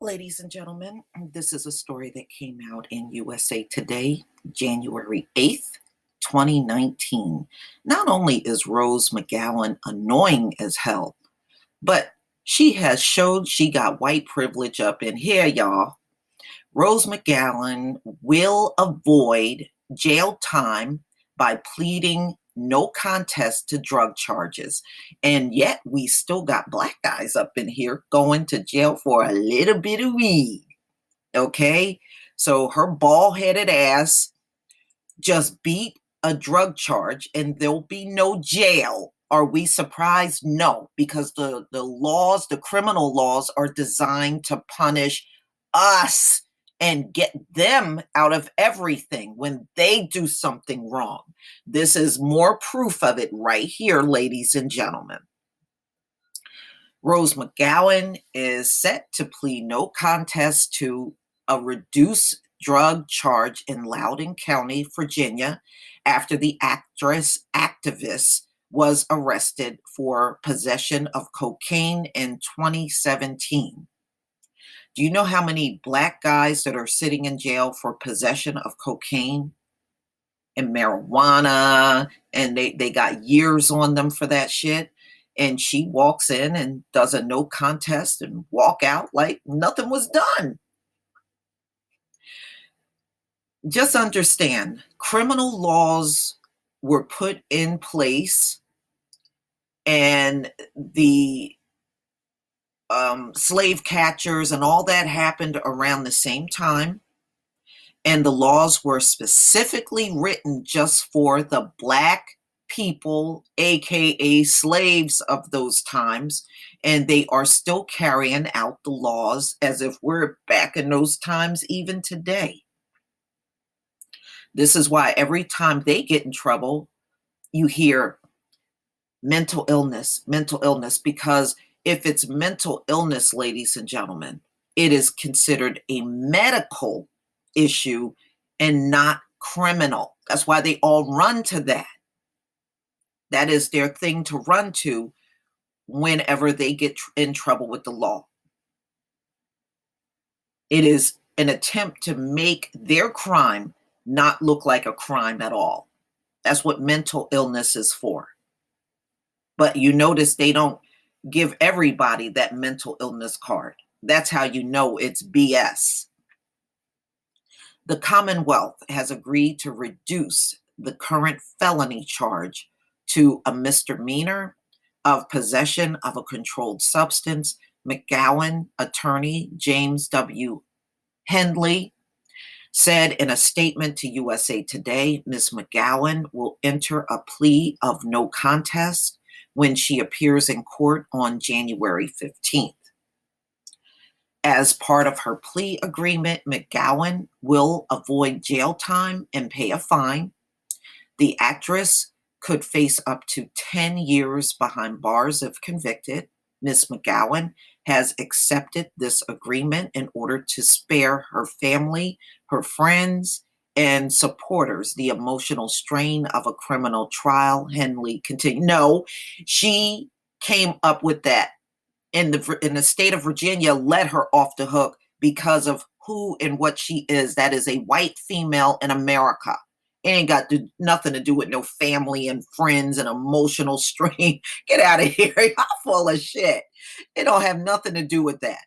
Ladies and gentlemen, this is a story that came out in USA Today, January 8th, 2019. Not only is Rose McGowan annoying as hell, but she has showed she got white privilege up in here, y'all. Rose McGowan will avoid jail time by pleading no contest to drug charges. And yet we still got black guys up in here going to jail for a little bit of weed. Okay? So her bald-headed ass just beat a drug charge and there'll be no jail. Are we surprised? No, because the criminal laws are designed to punish us and get them out of everything when they do something wrong. This is more proof of it right here, ladies and gentlemen. Rose McGowan is set to plead no contest to a reduced drug charge in Loudoun County, Virginia, after the activist was arrested for possession of cocaine in 2017. Do you know how many black guys that are sitting in jail for possession of cocaine and marijuana, and they got years on them for that shit? And she walks in and does a no contest and walk out like nothing was done. Just understand, criminal laws were put in place, and the slave catchers and all that happened around the same time. And the laws were specifically written just for the black people, aka slaves of those times. And they are still carrying out the laws as if we're back in those times even today. This is why every time they get in trouble, you hear mental illness, because if it's mental illness, ladies and gentlemen, it is considered a medical issue and not criminal. That's why they all run to that. That is their thing to run to whenever they get in trouble with the law. It is an attempt to make their crime not look like a crime at all. That's what mental illness is for. But you notice they don't give everybody that mental illness card. That's how you know it's BS. The Commonwealth has agreed to reduce the current felony charge to a misdemeanor of possession of a controlled substance. McGowan attorney James W. Hendley said in a statement to USA Today, Ms. McGowan will enter a plea of no contest when she appears in court on January 15th. As part of her plea agreement, McGowan will avoid jail time and pay a fine. The actress could face up to 10 years behind bars if convicted. Ms. McGowan has accepted this agreement in order to spare her family, her friends, and supporters the emotional strain of a criminal trial. Henley continued. No, she came up with that. In the state of Virginia, let her off the hook because of who and what she is. That is a white female in America. It ain't got nothing to do with no family and friends and emotional strain. Get out of here. Y'all full of shit. It don't have nothing to do with that.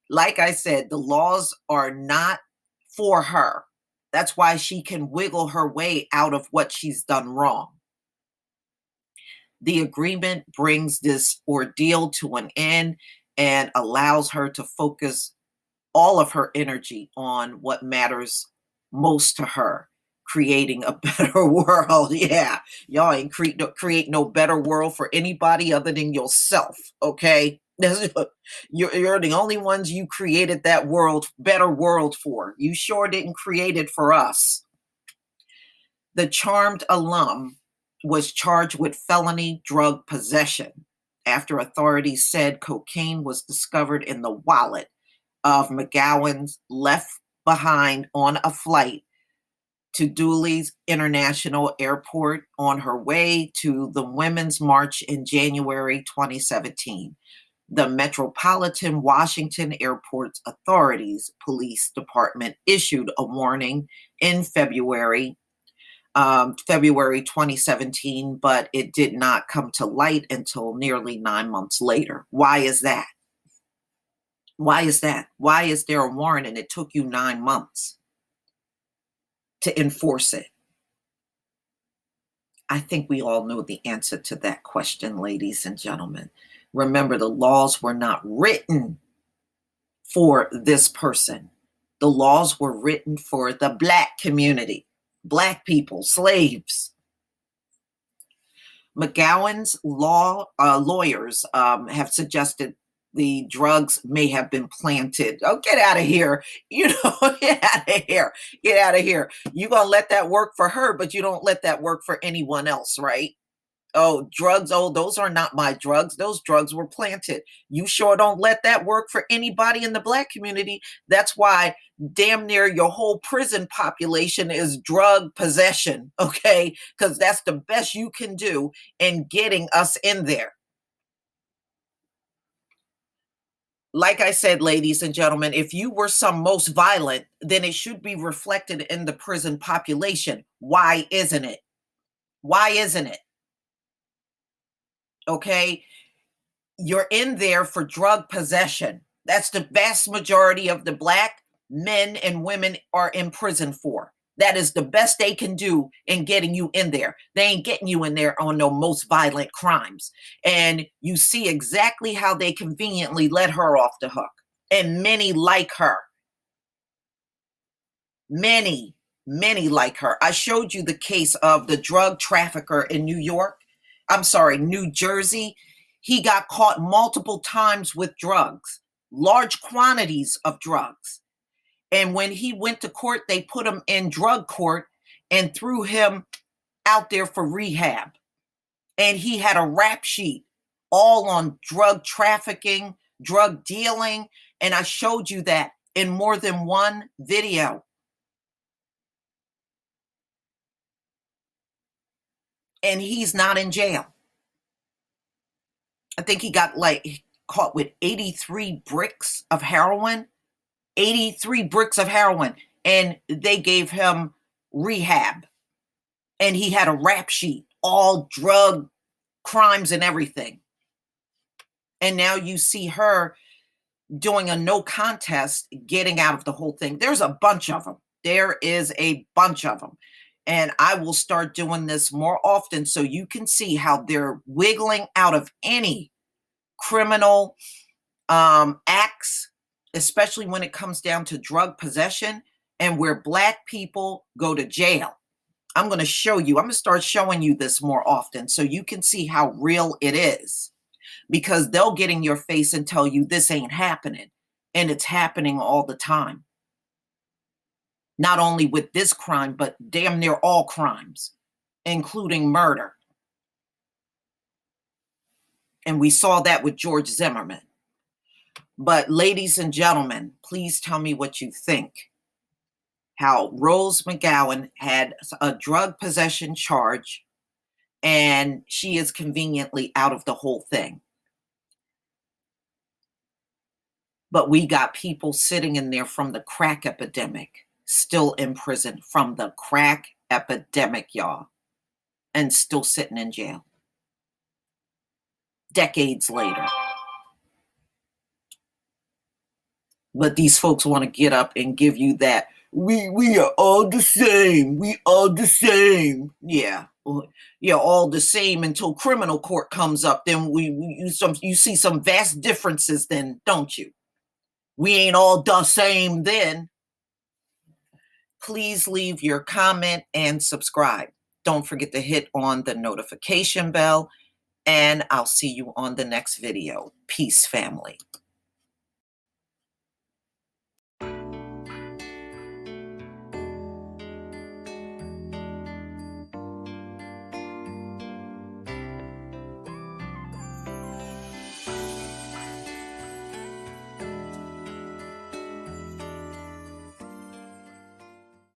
Like I said, the laws are not for her. That's why she can wiggle her way out of what she's done wrong. The agreement brings this ordeal to an end and allows her to focus all of her energy on what matters most to her, creating a better world. Yeah, y'all ain't create no better world for anybody other than yourself, okay? You're the only ones you created that better world for. You sure didn't create it for us. The Charmed alum was charged with felony drug possession after authorities said cocaine was discovered in the wallet of McGowan's left behind on a flight to Dulles International Airport on her way to the Women's March in January 2017. The Metropolitan Washington Airport's authorities police department issued a warning in February 2017, but it did not come to light until nearly 9 months later. Why is that? Why is that? Why is there a warrant and it took you 9 months to enforce it? I think we all know the answer to that question, ladies and gentlemen. Remember, the laws were not written for this person. The laws were written for the Black community, Black people, slaves. McGowan's lawyers have suggested the drugs may have been planted. Oh, get out of here. Get out of here. Get out of here. You're going to let that work for her, but you don't let that work for anyone else, right? Oh, drugs. Oh, those are not my drugs. Those drugs were planted. You sure don't let that work for anybody in the Black community. That's why damn near your whole prison population is drug possession, okay? Because that's the best you can do in getting us in there. Like I said, ladies and gentlemen, if you were some most violent, then it should be reflected in the prison population. Why isn't it? Why isn't it? Okay, you're in there for drug possession. That's the vast majority of the Black men and women are in prison for. That is the best they can do in getting you in there. They ain't getting you in there on no most violent crimes. And you see exactly how they conveniently let her off the hook. And many like her. Many like her. I showed you the case of the drug trafficker in New Jersey. He got caught multiple times with drugs, large quantities of drugs. And when he went to court, they put him in drug court and threw him out there for rehab. And he had a rap sheet all on drug trafficking, drug dealing. And I showed you that in more than one video. And he's not in jail. I think he got caught with 83 bricks of heroin. 83 bricks of heroin. And they gave him rehab. And he had a rap sheet, all drug crimes and everything. And now you see her doing a no contest, getting out of the whole thing. There's a bunch of them. There is a bunch of them. And I will start doing this more often so you can see how they're wiggling out of any criminal acts, especially when it comes down to drug possession and where Black people go to jail. I'm going to show you. I'm going to start showing you this more often so you can see how real it is, because they'll get in your face and tell you this ain't happening. And it's happening all the time. Not only with this crime, but damn near all crimes, including murder. And we saw that with George Zimmerman. But ladies and gentlemen, please tell me what you think. How Rose McGowan had a drug possession charge and she is conveniently out of the whole thing. But we got people sitting in there from the crack epidemic, still in prison from the crack epidemic, y'all, and still sitting in jail decades later. But these folks want to get up and give you that, we are all the same. We all the same. Yeah. Yeah, all the same until criminal court comes up. Then you see some vast differences then, don't you? We ain't all the same then. Please leave your comment and subscribe. Don't forget to hit on the notification bell, and I'll see you on the next video. Peace, family.